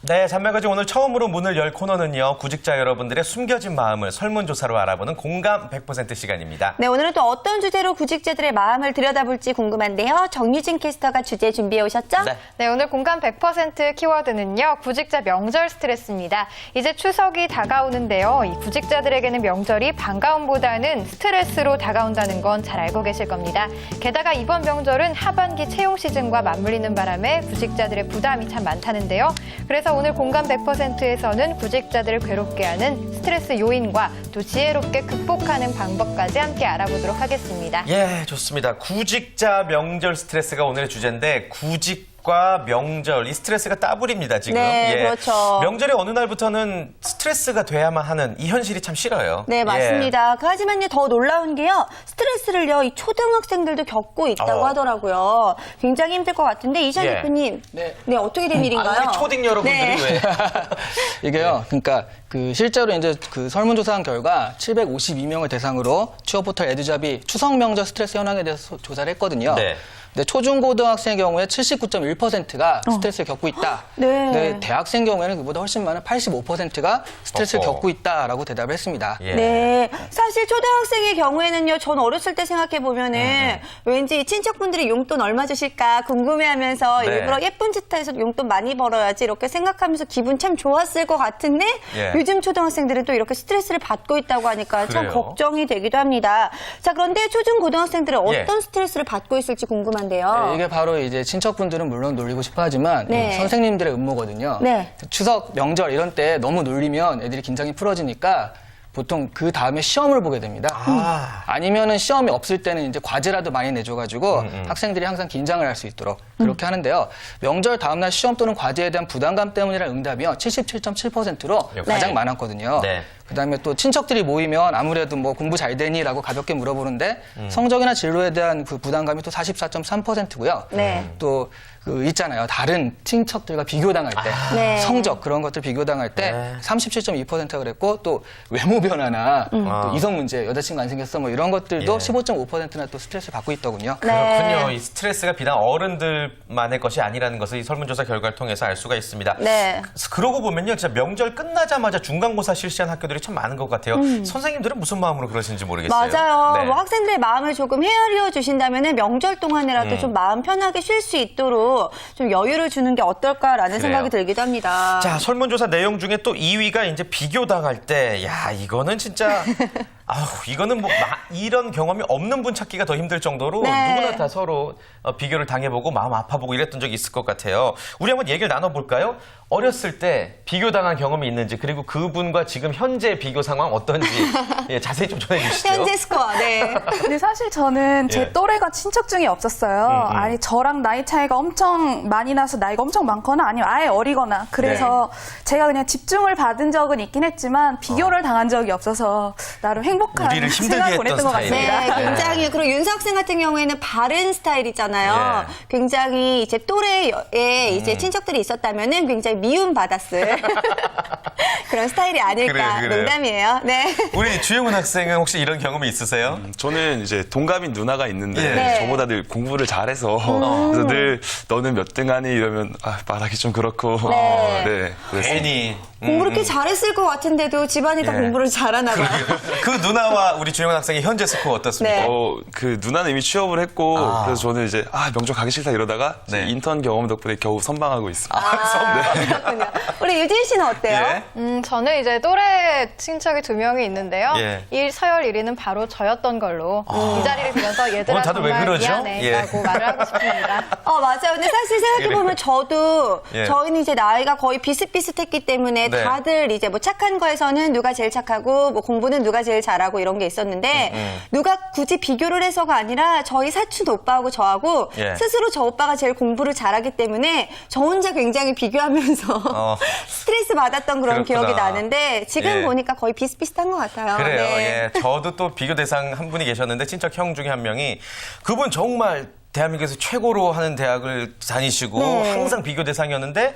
네, 잔말가지 오늘 처음으로 문을 열 코너는요. 구직자 여러분들의 숨겨진 마음을 설문조사로 알아보는 공감 100% 시간입니다. 네, 오늘은 또 어떤 주제로 구직자들의 마음을 들여다볼지 궁금한데요. 정유진 캐스터가 주제 준비해 오셨죠? 네, 오늘 공감 100% 키워드는요. 구직자 명절 스트레스입니다. 이제 추석이 다가오는데요. 이 구직자들에게는 명절이 반가움보다는 스트레스로 다가온다는 건 잘 알고 계실 겁니다. 게다가 이번 명절은 하반기 채용 시즌과 맞물리는 바람에 구직자들의 부담이 참 많다는데요. 그래서 오늘 공감 100%에서는 구직자들을 괴롭게 하는 스트레스 요인과 또 지혜롭게 극복하는 방법까지 함께 알아보도록 하겠습니다. 예, 좋습니다. 구직자 명절 스트레스가 오늘의 주제인데 구직과 명절, 이 스트레스가 따블입니다, 지금. 네, 그렇죠. 명절이 어느 날부터는 스트레스가 돼야만 하는 이 현실이 참 싫어요. 네, 맞습니다. 하지만요, 더 놀라운 게요, 스트레스를요, 이 초등학생들도 겪고 있다고 하더라고요. 굉장히 힘들 것 같은데, 이시안 대표님. 네. 네, 어떻게 된 일인가요? 우리 초딩 여러분들이 네. 왜? 이게요, 그러니까 실제로 이제 설문조사한 결과 752명을 대상으로 취업포털 에듀잡이 추석 명절 스트레스 현황에 대해서 조사를 했거든요. 네. 근데 초중고등학생의 경우에 79.1%가 스트레스를 겪고 있다. 네. 근데 대학생 경우에는 그보다 훨씬 많은 85%가 스트레스를 겪고 있다라고 대답을 했습니다. 예. 네, 사실 초등학생의 경우에는요, 전 어렸을 때 생각해보면은 왠지 친척분들이 용돈 얼마 주실까 궁금해하면서 네. 일부러 예쁜 짓 해서 용돈 많이 벌어야지 이렇게 생각하면서 기분 참 좋았을 것 같은데 예. 요즘 초등학생들은 또 이렇게 스트레스를 받고 있다고 하니까 참 그래요? 걱정이 되기도 합니다. 자, 그런데 초중 고등학생들은 예. 어떤 스트레스를 받고 있을지 궁금한데요. 이게 바로 이제 친척분들은 물론 놀리고 싶어 하지만 네. 선생님들의 음모거든요. 네. 추석, 명절 이런 때 너무 놀리면 애들이 긴장이 풀어지니까 보통 그 다음에 시험을 보게 됩니다. 아니면은 시험이 없을 때는 이제 과제라도 많이 내줘가지고 학생들이 항상 긴장을 할 수 있도록 그렇게 하는데요. 명절 다음날 시험 또는 과제에 대한 부담감 때문이라는 응답이요. 77.7%로 가장 많았거든요. 네. 그다음에 또 친척들이 모이면 아무래도 뭐 공부 잘 되니라고 가볍게 물어보는데 성적이나 진로에 대한 그 부담감이 또 44.3%고요. 네. 또 있잖아요. 다른 친척들과 비교당할 때 네. 성적 그런 것들 비교당할 때 네. 37.2%가 그랬고 또 외모 변화나 또 이성 문제, 여자친구 안 생겼어 뭐 이런 것들도 예. 15.5%나 또 스트레스를 받고 있더군요. 그렇군요. 이 스트레스가 비단 어른들만의 것이 아니라는 것을 이 설문조사 결과를 통해서 알 수가 있습니다. 네. 그러고 보면요, 진짜 명절 끝나자마자 중간고사 실시한 학교들이 참 많은 것 같아요. 선생님들은 무슨 마음으로 그러시는지 모르겠어요. 맞아요. 네. 뭐 학생들의 마음을 조금 헤아려 주신다면은 명절 동안이라도 좀 마음 편하게 쉴 수 있도록 좀 여유를 주는 게 어떨까라는 그래요. 생각이 들기도 합니다. 자, 설문조사 내용 중에 또 2위가 이제 비교당할 때, 야, 이거는 진짜, 이거는 뭐, 이런 경험이 없는 분 찾기가 더 힘들 정도로 네. 누구나 다 서로 비교를 당해보고 마음 아파보고 이랬던 적이 있을 것 같아요. 우리 한번 얘기를 나눠볼까요? 어렸을 때 비교당한 경험이 있는지, 그리고 그분과 지금 현재 비교 상황 어떤지 예, 자세히 좀 전해주시죠. 현재 스코어, 네. 근데 사실 저는 제 예. 또래가 친척 중에 없었어요. 아니 저랑 나이 차이가 엄청 많이 나서 나이가 엄청 많거나 아니면 아예 어리거나 그래서 제가 그냥 집중을 받은 적은 있긴 했지만 비교를 당한 적이 없어서 나름 행복한 우리를 힘들게 시간을 했던 보냈던 것 스타일이네요. 같습니다. 네, 굉장히. 그리고 윤석 학생 같은 경우에는 바른 스타일이잖아요. 예. 굉장히 이제 또래에 이제 친척들이 있었다면은 굉장히 미움받았을 그런 스타일이 아닐까. 그래요. 농담이에요. 네. 우리 주영훈 학생은 혹시 이런 경험이 있으세요? 저는 이제 동갑인 누나가 있는데 예. 네. 저보다 늘 공부를 잘해서 그래서 늘 너는 몇 등 하니 이러면 말하기 좀 그렇고 네. 그래서 괜히. 공부 그렇게 잘했을 것 같은데도 집안이 다 예. 공부를 잘하나 봐요. 그 누나와 우리 주영훈 학생의 현재 스코어 어떻습니까? 네. 그 누나는 이미 취업을 했고 그래서 저는 이제 명절 가기 싫다 이러다가 이제 네. 인턴 경험 덕분에 겨우 선방하고 있습니다. 그렇군요. 우리 유진 씨는 어때요? 예? 저는 이제 또래 친척이 2명이 있는데요. 예. 서열 1위는 바로 저였던 걸로 이 자리를 빌어서 얘들아 다들 왜 정말 그러죠? 미안해라고 말을 하고 싶습니다. 맞아요. 근데 사실 생각해보면 저도 예. 저희는 이제 나이가 거의 비슷비슷했기 때문에 네. 다들 이제 뭐 착한 거에서는 누가 제일 착하고 뭐 공부는 누가 제일 잘하고 이런 게 있었는데 누가 굳이 비교를 해서가 아니라 저희 사촌 오빠하고 저하고 예. 스스로 저 오빠가 제일 공부를 잘하기 때문에 저 혼자 굉장히 비교하면서 스트레스 받았던 그런 그렇구나. 기억이 나는데 지금 예. 보니까 거의 비슷비슷한 것 같아요. 그래요. 네. 예. 저도 또 비교 대상 한 분이 계셨는데 친척 형 중에 한 명이 그분 정말 대한민국에서 최고로 하는 대학을 다니시고 네. 항상 비교 대상이었는데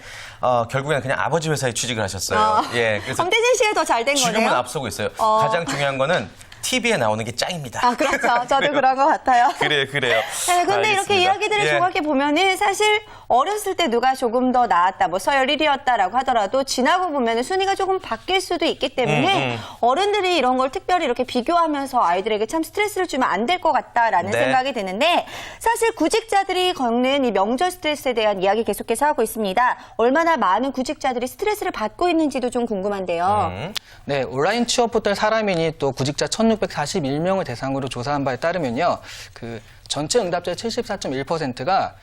결국에는 그냥 아버지 회사에 취직을 하셨어요. 예. 그래서 엄태진 씨가 더 잘 된 지금은 거네요. 앞서고 있어요. 가장 중요한 거는 TV에 나오는 게 짱입니다. 아, 그렇죠. 저도 그런 것 같아요. 그래요. 네, 근데 이렇게 알겠습니다. 이야기들을 예. 종합해 보면은 사실 어렸을 때 누가 조금 더 나았다, 뭐 서열 1위였다라고 하더라도 지나고 보면은 순위가 조금 바뀔 수도 있기 때문에 어른들이 이런 걸 특별히 이렇게 비교하면서 아이들에게 참 스트레스를 주면 안 될 것 같다라는 네. 생각이 드는데 사실 구직자들이 겪는 이 명절 스트레스에 대한 이야기 계속해서 하고 있습니다. 얼마나 많은 구직자들이 스트레스를 받고 있는지도 좀 궁금한데요. 네, 온라인 취업 포털 사람인이 또 구직자 1,641명을 대상으로 조사한 바에 따르면요. 그 전체 응답자의 74.1%가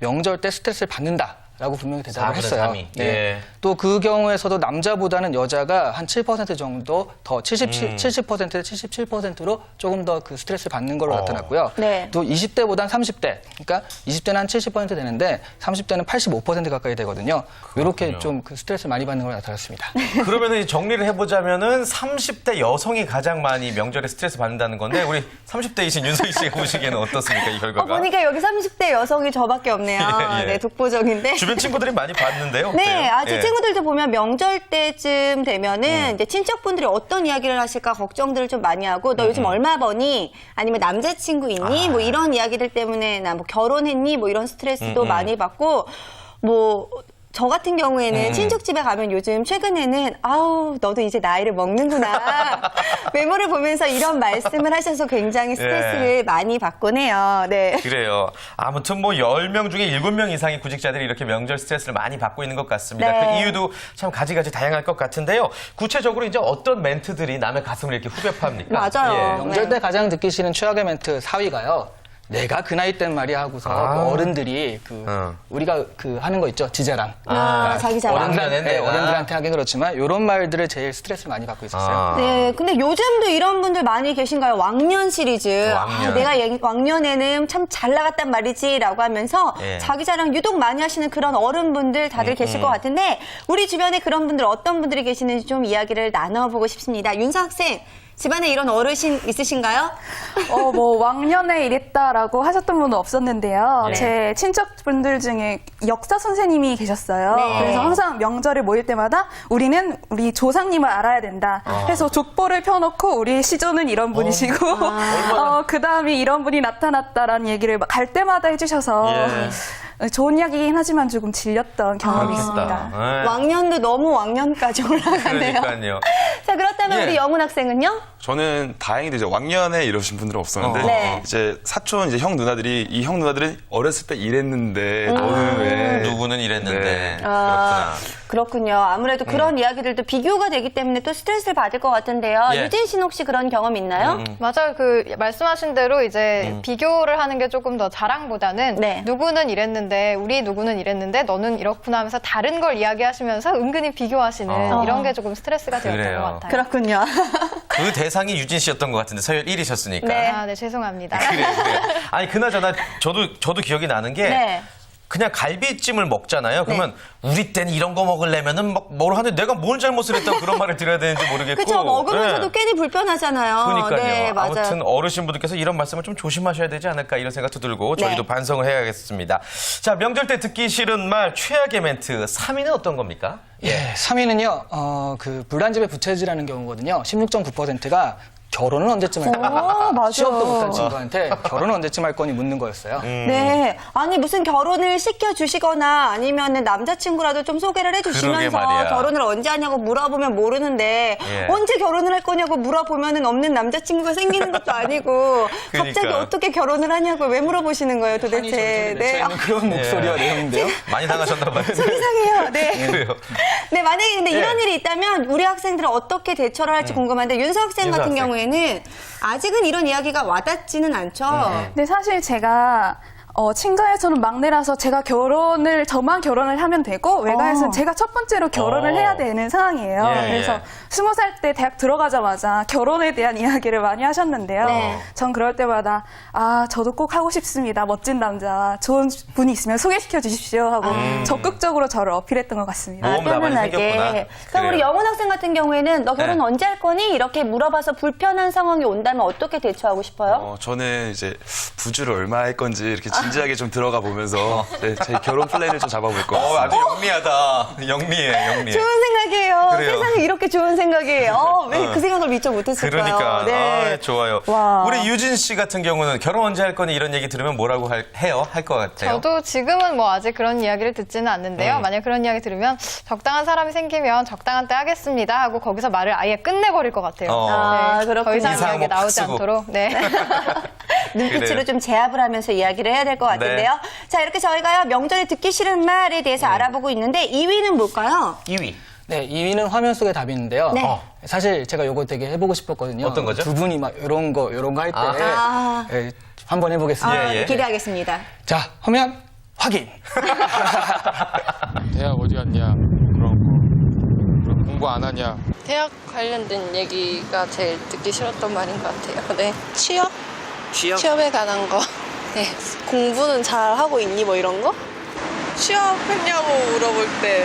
명절 때 스트레스를 받는다라고 분명히 대답을 4분의 했어요. 3이. 예. 또 그 경우에서도 남자보다는 여자가 한 7% 정도 더 70%, 77%로 조금 더 그 스트레스를 받는 걸로 나타났고요. 네. 또 20대보단 30대, 그러니까 20대는 한 70% 되는데 30대는 85% 가까이 되거든요. 이렇게 좀 그 스트레스를 많이 받는 걸로 나타났습니다. 그러면은 정리를 해보자면은 30대 여성이 가장 많이 명절에 스트레스 받는다는 건데 우리 30대이신 윤석희 씨가 보시기에는 어떻습니까 이 결과가? 보니까 여기 30대 여성이 저밖에 없네요. 예. 네, 독보적인데. 주변 친구들이 많이 봤는데요. 네, 어때요? 아직 예. 친구들도 보면 명절 때쯤 되면은 이제 친척분들이 어떤 이야기를 하실까 걱정들을 좀 많이 하고 너 요즘 얼마 버니? 아니면 남자친구 있니? 뭐 이런 이야기들 때문에 나 뭐 결혼했니? 뭐 이런 스트레스도 많이 받고 뭐 저 같은 경우에는 친척집에 가면 요즘 최근에는 아우 너도 이제 나이를 먹는구나 외모를 보면서 이런 말씀을 하셔서 굉장히 스트레스를 많이 받곤 해요. 네. 그래요. 아무튼 뭐 10명 중에 7명 이상의 구직자들이 이렇게 명절 스트레스를 많이 받고 있는 것 같습니다. 네. 그 이유도 참 가지가지 다양할 것 같은데요. 구체적으로 이제 어떤 멘트들이 남의 가슴을 이렇게 후벼 팝니까? 맞아요. 명절 네. 때 가장 듣기 싫은 최악의 멘트 4위가요. 내가 그 나이 땐 말이야 하고서 그 어른들이 우리가 그 하는 거 있죠. 지자랑. 자기 자랑. 어른들한테 내가. 어른들한테 하긴 그렇지만 이런 말들을 제일 스트레스를 많이 받고 있었어요. 네, 근데 요즘도 이런 분들 많이 계신가요? 왕년 시리즈. 왕년. 아, 내가 왕년에는 참 잘 나갔단 말이지라고 하면서 예. 자기 자랑 유독 많이 하시는 그런 어른분들 다들 계실 것 같은데 우리 주변에 그런 분들 어떤 분들이 계시는지 좀 이야기를 나눠보고 싶습니다. 윤서 학생, 집안에 이런 어르신 있으신가요? 뭐 왕년에 이랬다라고 하셨던 분은 없었는데요. 네. 제 친척분들 중에 역사 선생님이 계셨어요. 네. 그래서 항상 명절에 모일 때마다 우리는 우리 조상님을 알아야 된다. 해서 족보를 펴놓고 우리 시조는 이런 분이시고 그 다음에 이런 분이 나타났다라는 얘기를 갈 때마다 해주셔서 좋은 이야기긴 하지만 조금 질렸던 경험이 있습니다. 네. 왕년도 너무 왕년까지 올라가네요. 그러니까요. 자, 그렇다면 예. 우리 영훈 학생은요? 저는 다행히도 이제 왕년에 이러신 분들은 없었는데 네. 이제 사촌 이제 형 누나들이 이 형 누나들은 어렸을 때 이랬는데 너는 왜 누구는 이랬는데. 네. 그렇구나. 그렇군요. 아무래도 그런 이야기들도 비교가 되기 때문에 또 스트레스를 받을 것 같은데요. 예. 유진 씨는 혹시 그런 경험 있나요? 맞아요. 그 말씀하신 대로 이제 비교를 하는 게 조금 더 자랑보다는 네. 누구는 이랬는데 우리 누구는 이랬는데 너는 이렇구나 하면서 다른 걸 이야기하시면서 은근히 비교하시는 이런 게 조금 스트레스가 되었던 그래요. 것 같아요. 그렇군요. 그 대상이 유진 씨였던 것 같은데 서열 1위셨으니까. 네. 아, 네, 죄송합니다. 그래요. 아니 그나저나 저도 기억이 나는 게 네. 그냥 갈비찜을 먹잖아요. 그러면 우리 때는 이런 거 먹으려면은 뭘 하는데 내가 뭘 잘못을 했다고 그런 말을 드려야 되는지 모르겠고. 그렇죠. 먹으면서도 네. 괜히 불편하잖아요. 그러니까요. 네, 맞아요. 아무튼 어르신분들께서 이런 말씀을 좀 조심하셔야 되지 않을까 이런 생각도 들고 저희도 네. 반성을 해야겠습니다. 자, 명절 때 듣기 싫은 말 최악의 멘트 3위는 어떤 겁니까? 예, 3위는요, 그 불난집에 부채질하는 경우거든요. 16.9%가 결혼은 언제쯤 할 거냐. 맞아. 취업도 못한 친구한테 결혼은 언제쯤 할 거니 묻는 거였어요. 네. 아니, 무슨 결혼을 시켜주시거나 아니면 남자친구라도 좀 소개를 그러게 해주시면서 말이야. 결혼을 언제 하냐고 물어보면 모르는데 예. 언제 결혼을 할 거냐고 물어보면 없는 남자친구가 생기는 것도 아니고 갑자기 그러니까. 어떻게 결혼을 하냐고 왜 물어보시는 거예요 도대체. 네. 그런 목소리와 내용인데요. 많이 당하셨나 봐요. 이상해요. 네. 그래요. 네, 만약에 근데 예. 이런 일이 있다면 우리 학생들은 어떻게 대처를 할지 궁금한데 윤서 학생 윤서 같은 학생. 경우에는 아직은 이런 이야기가 와닿지는 않죠. 근데 사실 제가 친가에서는 막내라서 저만 결혼을 하면 되고 외가에서는 제가 첫 번째로 결혼을 해야 되는 상황이에요. 예, 그래서 예. 20살 때 대학 들어가자마자 결혼에 대한 이야기를 많이 하셨는데요. 네. 전 그럴 때마다 저도 꼭 하고 싶습니다. 멋진 남자, 좋은 분이 있으면 소개시켜 주십시오 하고 적극적으로 저를 어필했던 것 같습니다. 모험 나발이 생겼구나. 그럼 그래요. 우리 영훈 학생 같은 경우에는 너 결혼 네. 언제 할 거니? 이렇게 물어봐서 불편한 상황이 온다면 어떻게 대처하고 싶어요? 저는 이제 부주를 얼마 할 건지 이렇게 진지하게 좀 들어가 보면서 제 결혼 플랜을 좀 잡아볼 것 같습니다. 아주 영리하다. 영리해. 좋은 생각이에요. 어떡해요. 그래요. 세상에 이렇게 좋은 생각이. 왜 그 생각을 미처 못했을까요? 그러니까 네. 좋아요. 와. 우리 유진 씨 같은 경우는 결혼 언제 할 거니 이런 얘기 들으면 뭐라고 해요? 할 것 같아요? 저도 지금은 뭐 아직 그런 이야기를 듣지는 않는데요. 만약 그런 이야기 들으면 적당한 사람이 생기면 적당한 때 하겠습니다 하고 거기서 말을 아예 끝내버릴 것 같아요. 아, 그렇군요. 더 이상 이상 이야기 뭐 나오지 쓰고. 않도록. 네. 눈빛으로 그래요. 좀 제압을 하면서 이야기를 해야 될 것 같은데요. 자, 이렇게 저희가요, 명절에 듣기 싫은 말에 대해서 알아보고 있는데 2위는 뭘까요? 2위. 네, 2위는 화면 속의 답이 있는데요. 네. 사실 제가 요거 되게 해보고 싶었거든요. 어떤 거죠? 두 분이 막 이런 거 할 때 아. 한번 해보겠습니다. 예. 기대하겠습니다. 자, 화면 확인. 대학 어디 갔냐 그런 거 그리고 공부 안 하냐 대학 관련된 얘기가 제일 듣기 싫었던 말인 것 같아요. 네. 취업? 취업에 관한 거. 네. 공부는 잘 하고 있니? 뭐 이런 거? 취업했냐고 물어볼 때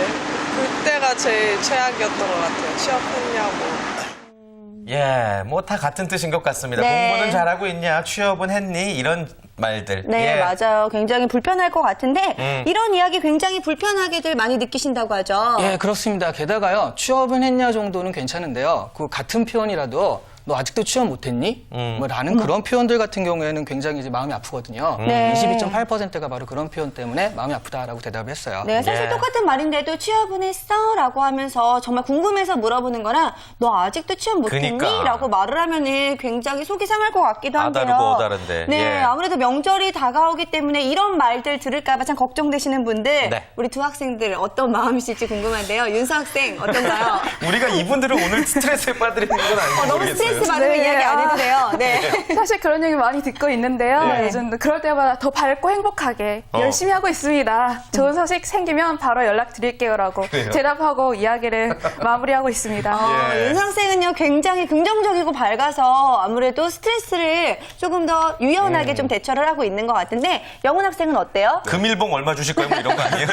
그때가 제일 최악이었던 것 같아요. 취업했냐고. 예, 뭐 다 같은 뜻인 것 같습니다. 네. 공부는 잘하고 있냐, 취업은 했니 이런 말들. 네, 예. 맞아요. 굉장히 불편할 것 같은데 이런 이야기 굉장히 불편하게들 많이 느끼신다고 하죠. 예, 그렇습니다. 게다가요, 취업은 했냐 정도는 괜찮은데요. 그 같은 표현이라도 너 아직도 취업 못했니? 뭐 라는 그런 표현들 같은 경우에는 굉장히 이제 마음이 아프거든요. 네. 22.8%가 바로 그런 표현 때문에 마음이 아프다라고 대답을 했어요. 네, 사실 예. 똑같은 말인데도 취업은 했어? 라고 하면서 정말 궁금해서 물어보는 거랑 너 아직도 취업 못했니? 그니까. 라고 말을 하면은 굉장히 속이 상할 것 같기도 아 한데요. 다르고 다른데. 네, 예. 아무래도 명절이 다가오기 때문에 이런 말들 들을까 봐 참 걱정되시는 분들 네. 우리 두 학생들 어떤 마음이실지 궁금한데요. 윤서 학생 어떤가요? 우리가 이분들을 오늘 스트레스에 빠뜨리는 건 아닌지 너무 모르겠어요. 스트레스 받으면 네, 이야기 안 해도 돼요. 네. 사실 그런 얘기 많이 듣고 있는데요. 네. 요즘 그럴 때마다 더 밝고 행복하게 열심히 하고 있습니다. 좋은 소식 생기면 바로 연락드릴게요라고 그래요? 대답하고 이야기를 마무리하고 있습니다. 예. 윤서 학생은요 굉장히 긍정적이고 밝아서 아무래도 스트레스를 조금 더 유연하게 좀 대처를 하고 있는 것 같은데 영훈 학생은 어때요? 금일봉 얼마 주실 거예요? 뭐 이런 거 아니에요?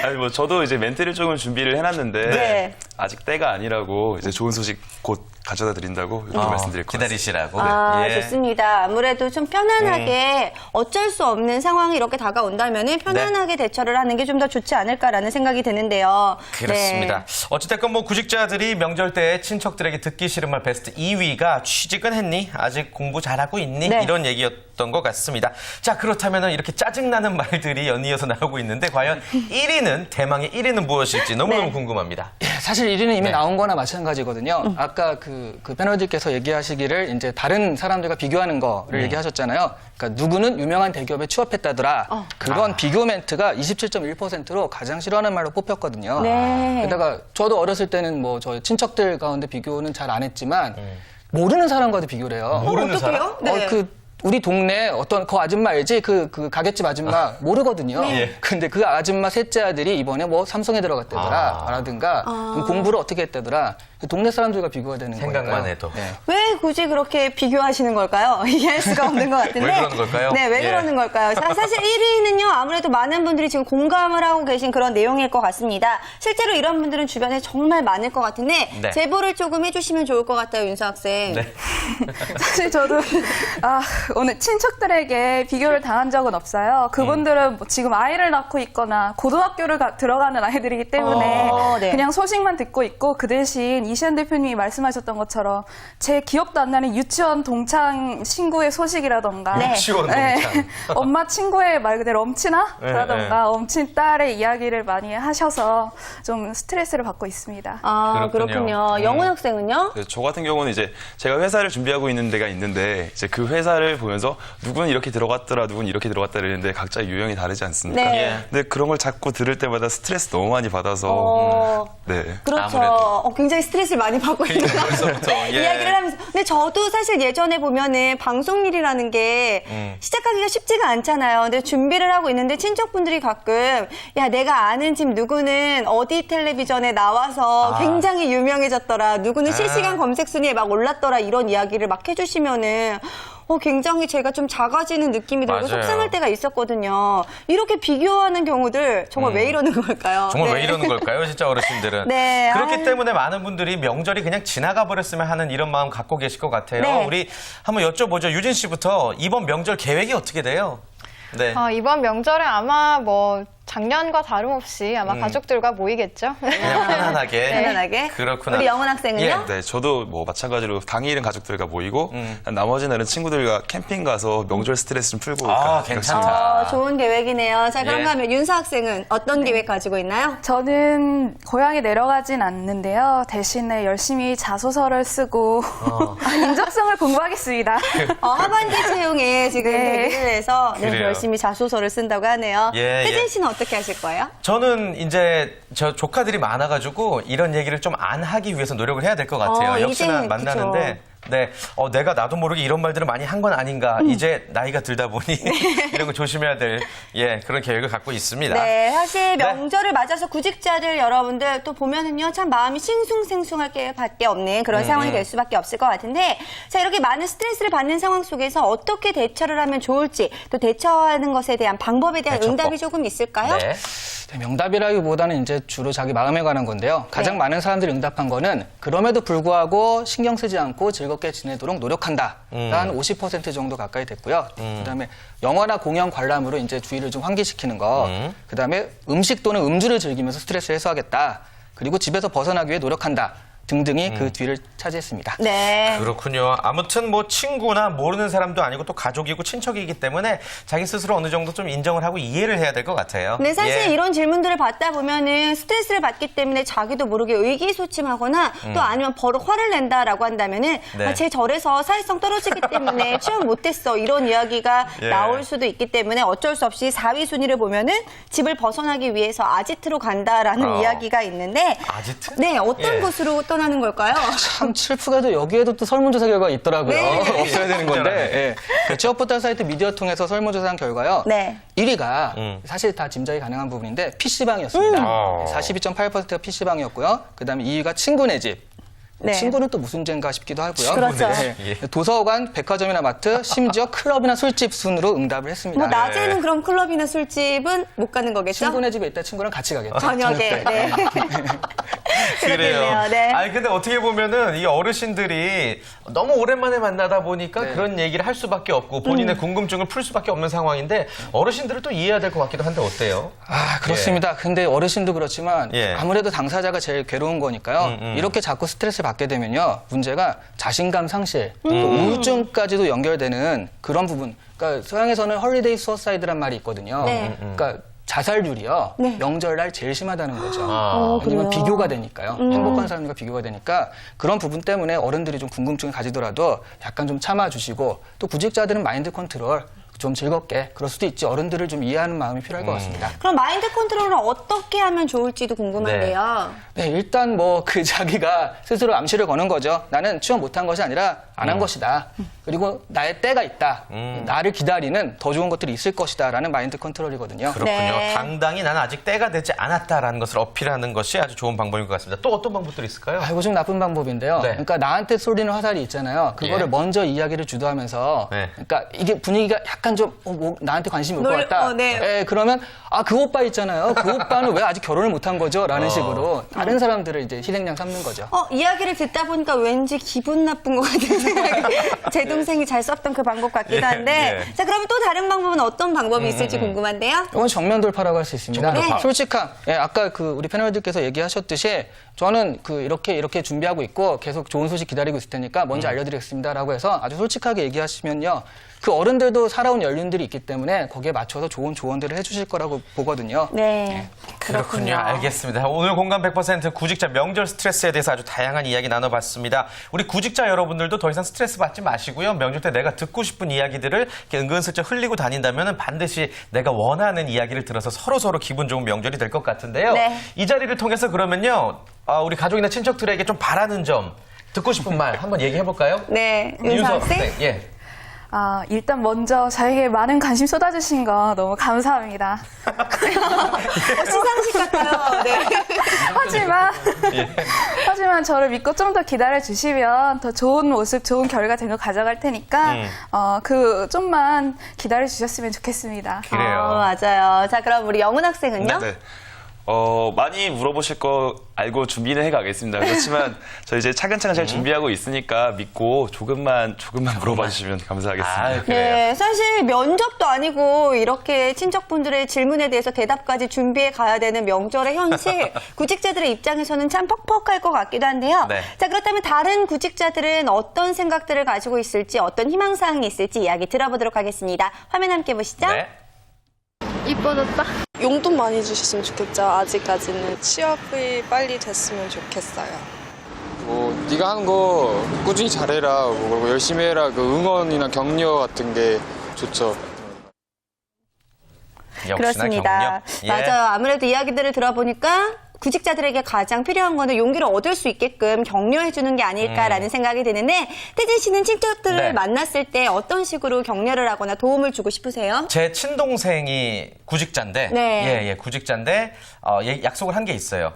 아니 뭐 저도 이제 멘트를 조금 준비를 해놨는데 네. 아직 때가 아니라고 이제 좋은 소식 곧 가져다 드린다고 이렇게 말씀드릴 것 같습니다. 기다리시라고. 아, 예. 좋습니다. 아무래도 좀 편안하게 어쩔 수 없는 상황이 이렇게 다가온다면은 편안하게 대처를 하는 게 좀 더 좋지 않을까라는 생각이 드는데요. 그렇습니다. 네. 어찌됐건 뭐 구직자들이 명절 때 친척들에게 듣기 싫은 말 베스트 2위가 취직은 했니? 아직 공부 잘하고 있니? 네. 이런 얘기였던 것 같습니다. 자, 그렇다면 이렇게 짜증나는 말들이 연이어서 나오고 있는데 과연 1위는 대망의 1위는 무엇일지 너무너무 네. 궁금합니다. 예, 사실 1위는 이미 네. 나온 거나 마찬가지거든요. 아까 그 패널들께서 얘기하시기를 이제 다른 사람들과 비교하는 거를 얘기하셨잖아요. 그러니까 누구는 유명한 대기업에 취업했다더라. 그런 비교 멘트가 27.1%로 가장 싫어하는 말로 뽑혔거든요. 네. 게다가 저도 어렸을 때는 뭐 저희 친척들 가운데 비교는 잘 안 했지만 모르는 사람과도 비교를 해요. 모르는 어떡해요? 사람? 네. 우리 동네 어떤 그 아줌마 알지? 그 가게집 아줌마 모르거든요. 네. 근데 그 아줌마 셋째 아들이 이번에 뭐 삼성에 들어갔다더라. 라든가 공부를 어떻게 했다더라. 그 동네 사람들과 비교가 되는 거예요. 생각만 해도. 네. 왜 굳이 그렇게 비교하시는 걸까요? 이해할 수가 없는 것 같은데. 왜 그러는 걸까요? 네, 왜 예. 그러는 걸까요? 사실 1위는요, 아무래도 많은 분들이 지금 공감을 하고 계신 그런 내용일 것 같습니다. 실제로 이런 분들은 주변에 정말 많을 것 같은데, 네. 제보를 조금 해주시면 좋을 것 같아요, 윤서 학생. 네. 사실 저도 오늘 친척들에게 비교를 당한 적은 없어요. 그분들은 뭐 지금 아이를 낳고 있거나 고등학교를 들어가는 아이들이기 때문에 네. 그냥 소식만 듣고 있고 그 대신 이시안 대표님이 말씀하셨던 것처럼 제 기억도 안 나는 유치원 동창 친구의 소식이라던가 네. 유치원 동창. 엄마 친구의 말 그대로 엄친아라던가 네. 엄친 딸의 이야기를 많이 하셔서 좀 스트레스를 받고 있습니다. 아, 그렇군요. 그렇군요. 영훈 학생은요? 그래서 저 같은 경우는 이제 제가 회사를 준비하고 있는 데가 있는데 이제 그 회사를 보면서 누구는 이렇게 들어갔더라, 누구는 이렇게 들어갔다 이러는데 각자 유형이 다르지 않습니까? 네. 예. 근데 그런 걸 자꾸 들을 때마다 스트레스 너무 많이 받아서 네. 그렇죠. 아무래도. 굉장히 스트레스를 많이 받고 있는 것 같아요. 벌써부터, 예. 이야기를 하면서. 근데 저도 사실 예전에 보면은 방송 일이라는 게 시작하기가 쉽지가 않잖아요. 근데 준비를 하고 있는데 친척분들이 가끔 야, 내가 아는 집 누구는 어디 텔레비전에 나와서 굉장히 유명해졌더라. 누구는 실시간 검색 순위에 막 올랐더라. 이런 이야기를 막 해주시면은 굉장히 제가 좀 작아지는 느낌이 들고 맞아요. 속상할 때가 있었거든요. 이렇게 비교하는 경우들 정말 왜 이러는 걸까요? 정말 네. 왜 이러는 걸까요, 진짜 어르신들은? 네, 그렇기 아유. 때문에 많은 분들이 명절이 그냥 지나가 버렸으면 하는 이런 마음 갖고 계실 것 같아요. 네. 우리 한번 여쭤보죠. 유진 씨부터 이번 명절 계획이 어떻게 돼요? 네. 이번 명절에 아마 뭐 작년과 다름없이 아마 가족들과 모이겠죠. 그냥 편안하게. 편안하게. 그렇구나. 우리 영은 학생은요? 예. 네, 저도 뭐 마찬가지로 당일은 가족들과 모이고 나머지 날은 친구들과 캠핑 가서 명절 스트레스 좀 풀고 아, 그렇습니다. 괜찮다. 좋은 계획이네요. 자, 그런가 예. 하면 윤서 학생은 어떤 계획 가지고 있나요? 저는 고향에 내려가진 않는데요. 대신에 열심히 자소서를 쓰고 인적성을 공부하겠습니다. 하반기 채용에 지금 네. 대기를 해서 네, 그래요. 열심히 자소서를 쓴다고 하네요. 예, 혜진 예. 씨는 어떻게 하실 거예요? 저는 이제 저 조카들이 많아가지고 이런 얘기를 좀 안 하기 위해서 노력을 해야 될 것 같아요. 역시나 이제는 만나는데. 네, 내가 나도 모르게 이런 말들을 많이 한 건 아닌가. 이제 나이가 들다 보니 이런 거 조심해야 될 그런 계획을 갖고 있습니다. 네, 사실 명절을 맞아서 구직자들 여러분들 또 보면은요, 참 마음이 싱숭생숭할 게밖에 없는 그런 상황이 될 수밖에 없을 것 같은데, 자, 이렇게 많은 스트레스를 받는 상황 속에서 어떻게 대처를 하면 좋을지, 또 대처하는 것에 대한 방법에 대한 대처법. 응답이 조금 있을까요? 네. 네, 명답이라기보다는 이제 주로 자기 마음에 관한 건데요. 가장 네. 많은 사람들이 응답한 거는 그럼에도 불구하고 신경 쓰지 않고 즐겁게 지내도록 노력한다. 한 50% 정도 가까이 됐고요. 그다음에 영화나 공연 관람으로 이제 주의를 좀 환기시키는 거. 그다음에 음식 또는 음주를 즐기면서 스트레스를 해소하겠다. 그리고 집에서 벗어나기 위해 노력한다. 등등이 그 뒤를 차지했습니다. 네. 그렇군요. 아무튼 뭐 친구나 모르는 사람도 아니고 또 가족이고 친척이기 때문에 자기 스스로 어느 정도 좀 인정을 하고 이해를 해야 될 것 같아요. 네, 사실 예. 이런 질문들을 받다 보면은 스트레스를 받기 때문에 자기도 모르게 의기소침하거나 또 아니면 버럭 화를 낸다라고 한다면은 네. 제 절에서 사회성 떨어지기 때문에 취업 못했어 이런 이야기가 예. 나올 수도 있기 때문에 어쩔 수 없이 4위 순위를 보면은 집을 벗어나기 위해서 아지트로 간다라는 이야기가 있는데 아지트? 네, 어떤 예. 곳으로 떠나는 걸까요? 참 슬프게도 여기에도 또 설문조사 결과가 있더라고요. 네. 없어야 되는 건데. 예. 취업 포털 사이트 미디어 통해서 설문조사한 결과요. 네. 1위가 사실 다 짐작이 가능한 부분인데 PC방이었습니다. 42.8%가 PC방이었고요. 그다음에 2위가 친구네 집. 네. 친구는 또 무슨 죄인가 싶기도 하고요. 그렇죠. 네. 예. 도서관, 백화점이나 마트, 심지어 클럽이나 술집 순으로 응답을 했습니다. 뭐 낮에는 그럼 클럽이나 술집은 못 가는 거겠죠? 친구네 집에 있다 친구랑 같이 가겠죠. 저녁에. 네. 그래요. 그렇겠네요. 네. 아니 근데 어떻게 보면은 이 어르신들이 너무 오랜만에 만나다 보니까 네. 그런 얘기를 할 수밖에 없고 본인의 궁금증을 풀 수밖에 없는 상황인데 어르신들을 또 이해해야 될 것 같기도 한데 어때요? 아, 그렇습니다. 근데 어르신도 그렇지만 예. 아무래도 당사자가 제일 괴로운 거니까요. 이렇게 자꾸 스트레스를 받게 되면요. 문제가 자신감 상실, 또 우울증까지도 연결되는 그런 부분. 그러니까 서양에서는 헐리데이 수어사이드란 말이 있거든요. 네. 그러니까 자살률이요. 네. 명절날 제일 심하다는 거죠. 아. 왜냐면 비교가 되니까요. 행복한 사람들과 비교가 되니까 그런 부분 때문에 어른들이 좀 궁금증을 가지더라도 약간 좀 참아주시고 또 구직자들은 마인드 컨트롤 좀 즐겁게 그럴 수도 있지 어른들을 좀 이해하는 마음이 필요할 것 같습니다. 그럼 마인드 컨트롤을 어떻게 하면 좋을지도 궁금한데요. 네, 일단 뭐 그 자기가 스스로 암시를 거는 거죠. 나는 취업 못한 것이 아니라 안 한 것이다. 그리고 나의 때가 있다. 나를 기다리는 더 좋은 것들이 있을 것이다. 라는 마인드 컨트롤이거든요. 그렇군요. 네. 당당히 나는 아직 때가 되지 않았다라는 것을 어필하는 것이 아주 좋은 방법인 것 같습니다. 또 어떤 방법들이 있을까요? 아, 이거 좀 나쁜 방법인데요. 네. 그러니까 나한테 쏠리는 화살이 있잖아요. 그거를 예. 먼저 이야기를 주도하면서 네. 그러니까 이게 분위기가 약간 좀 뭐 나한테 관심이 올 것 같다. 네. 예, 그러면 아, 그 오빠 있잖아요. 그 오빠는 왜 아직 결혼을 못한 거죠? 라는 식으로 다른 사람들을 이제 희생양 삼는 거죠. 이야기를 듣다 보니까 왠지 기분 나쁜 것 같은 생각이 제 동생이 잘 썼던 그 방법 같기도 한데 예. 자 그러면 또 다른 방법은 어떤 방법이 있을지 궁금한데요. 이건 정면 돌파라고 할 수 있습니다. 정면 돌파. 솔직함. 예, 아까 그 우리 패널들께서 얘기하셨듯이 저는 그 이렇게 준비하고 있고 계속 좋은 소식 기다리고 있을 테니까 먼저 알려드리겠습니다라고 해서 아주 솔직하게 얘기하시면요. 그 어른들도 살아온 연륜들이 있기 때문에 거기에 맞춰서 좋은 조언들을 해주실 거라고 보거든요. 네. 그렇군요. 알겠습니다. 오늘 공감 100% 구직자 명절 스트레스에 대해서 아주 다양한 이야기 나눠봤습니다. 우리 구직자 여러분들도 더 이상 스트레스 받지 마시고요. 명절 때 내가 듣고 싶은 이야기들을 이렇게 은근슬쩍 흘리고 다닌다면 반드시 내가 원하는 이야기를 들어서 서로 기분 좋은 명절이 될 것 같은데요. 네. 이 자리를 통해서 그러면요. 우리 가족이나 친척들에게 좀 바라는 점, 듣고 싶은 말 한번 얘기해볼까요? 네. 윤서 학생. 네, 예. 일단 먼저 저에게 많은 관심 쏟아주신 거 너무 감사합니다. 시상식 같아요. 네. 하지만 저를 믿고 좀 더 기다려주시면 더 좋은 모습, 좋은 결과 된 거 가져갈 테니까 좀만 기다려주셨으면 좋겠습니다. 그래요. 맞아요. 자 그럼 우리 영은 학생은요? 네. 많이 물어보실 거 알고 준비는 해가겠습니다. 그렇지만 저 이제 차근차근 잘 준비하고 있으니까 믿고 조금만 물어봐 주시면 감사하겠습니다. 아, 그래요. 네, 사실 면접도 아니고 이렇게 친척분들의 질문에 대해서 대답까지 준비해 가야 되는 명절의 현실, 구직자들의 입장에서는 참 퍽퍽할 것 같기도 한데요. 네. 자, 그렇다면 다른 구직자들은 어떤 생각들을 가지고 있을지, 어떤 희망사항이 있을지 이야기 들어보도록 하겠습니다. 화면 함께 보시죠. 네. 이뻐졌다. 용돈 많이 주셨으면 좋겠죠. 아직까지는 취업이 빨리 됐으면 좋겠어요. 뭐 네가 하는 거 꾸준히 잘해라. 뭐 그리고 열심히 해라. 그 응원이나 격려 같은 게 좋죠. 역시나 그렇습니다. 경력. 예. 맞아요. 아무래도 이야기들을 들어보니까 구직자들에게 가장 필요한 거는 용기를 얻을 수 있게끔 격려해 주는 게 아닐까라는 생각이 드는데, 태진 씨는 친척들을 네. 만났을 때 어떤 식으로 격려를 하거나 도움을 주고 싶으세요? 제 친동생이 구직자인데, 네. 구직자인데 약속을 한 게 있어요.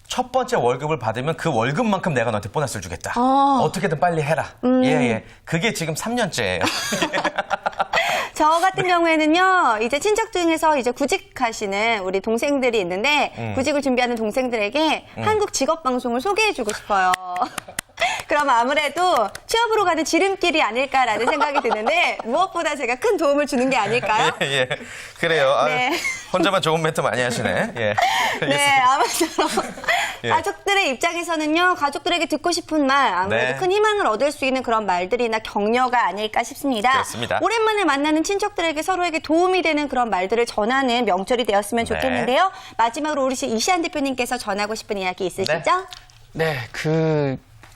첫 번째 월급을 받으면 그 월급만큼 내가 너한테 보너스를 주겠다. 어떻게든 빨리 해라. 그게 지금 3년째예요. 저 같은 경우에는요, 이제 친척 중에서 이제 구직하시는 우리 동생들이 있는데, 구직을 준비하는 동생들에게 한국 직업방송을 소개해주고 싶어요. 그럼 아무래도 취업으로 가는 지름길이 아닐까라는 생각이 드는데, 무엇보다 제가 큰 도움을 주는 게 아닐까요? 예, 그래요. 네. 혼자만 좋은 멘트 많이 하시네. 예. 네, 아무쪼록 예. 가족들의 입장에서는요, 가족들에게 듣고 싶은 말, 아무래도 네. 큰 희망을 얻을 수 있는 그런 말들이나 격려가 아닐까 싶습니다. 그렇습니다. 오랜만에 만나는 친척들에게 서로에게 도움이 되는 그런 말들을 전하는 명절이 되었으면 네. 좋겠는데요. 마지막으로 우리 이시안 대표님께서 전하고 싶은 이야기 있으시죠? 네,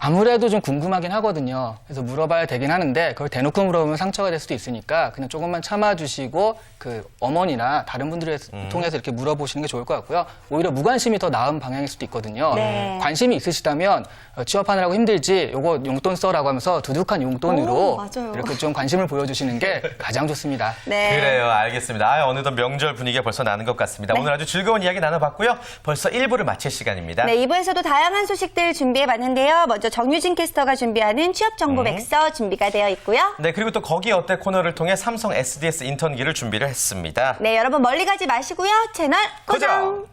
아무래도 좀 궁금하긴 하거든요. 그래서 물어봐야 되긴 하는데 그걸 대놓고 물어보면 상처가 될 수도 있으니까 그냥 조금만 참아주시고 그 어머니나 다른 분들을 통해서 이렇게 물어보시는 게 좋을 것 같고요. 오히려 무관심이 더 나은 방향일 수도 있거든요. 네. 관심이 있으시다면 취업하느라고 힘들지 요거 용돈 써라고 하면서 두둑한 용돈으로 맞아요. 이렇게 좀 관심을 보여주시는 게 가장 좋습니다. 네. 그래요, 알겠습니다. 어느덧 명절 분위기가 벌써 나는 것 같습니다. 오늘 아주 즐거운 이야기 나눠봤고요. 벌써 1부를 마칠 시간입니다. 네, 2부에서도 다양한 소식들 준비해봤는데요. 먼저 정유진 캐스터가 준비하는 취업정보 백서 준비가 되어 있고요. 네, 그리고 또 거기 어때 코너를 통해 삼성 SDS 인턴기를 준비를 했습니다. 네, 여러분 멀리 가지 마시고요. 채널 고정!